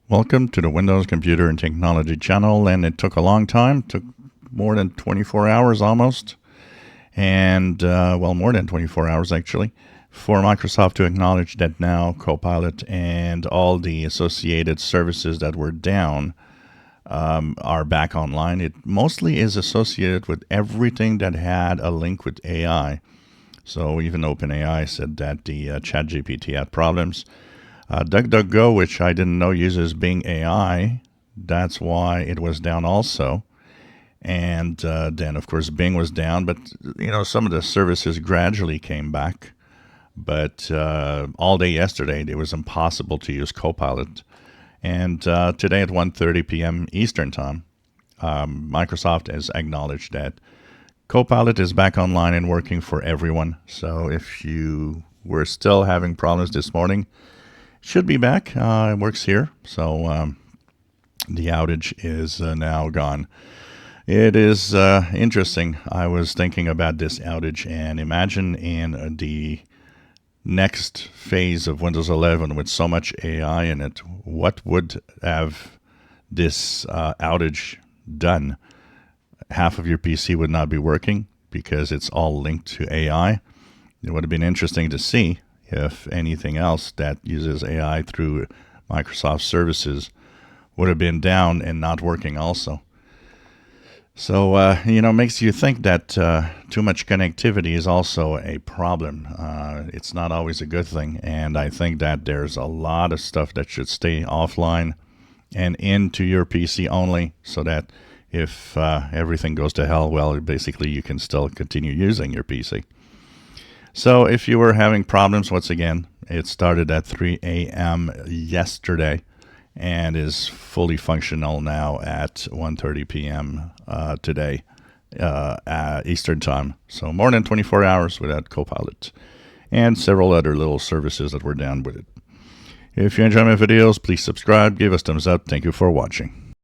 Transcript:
Welcome to the Windows Computer and Technology channel, and it took a long time, took more than 24 hours almost, and more than 24 hours actually, for Microsoft to acknowledge that now Copilot and all the associated services that were down are back online. It mostly is associated with everything that had a link with AI. So even OpenAI said that the ChatGPT had problems. DuckDuckGo, which I didn't know uses Bing AI, that's why it was down also. And then, of course, Bing was down, but some of the services gradually came back. But all day yesterday, it was impossible to use Copilot. And today at 1:30 p.m. Eastern Time, Microsoft has acknowledged that Copilot is back online and working for everyone. So if you were still having problems this morning, should be back. It works here. So the outage is now gone. It is interesting. I was thinking about this outage, and imagine in the next phase of Windows 11 with so much AI in it, what would have this outage done? Half of your PC would not be working because it's all linked to AI. It would have been interesting to see if anything else that uses AI through Microsoft services would have been down and not working also. So, makes you think that too much connectivity is also a problem. It's not always a good thing. And I think that there's a lot of stuff that should stay offline and into your PC only, so that if everything goes to hell, well, basically you can still continue using your PC. So if you were having problems, once again, it started at 3 a.m. yesterday and is fully functional now at 1:30 p.m. Today, Eastern Time. So more than 24 hours without Copilot and several other little services that were down with it. If you enjoy my videos, please subscribe, give us thumbs up. Thank you for watching.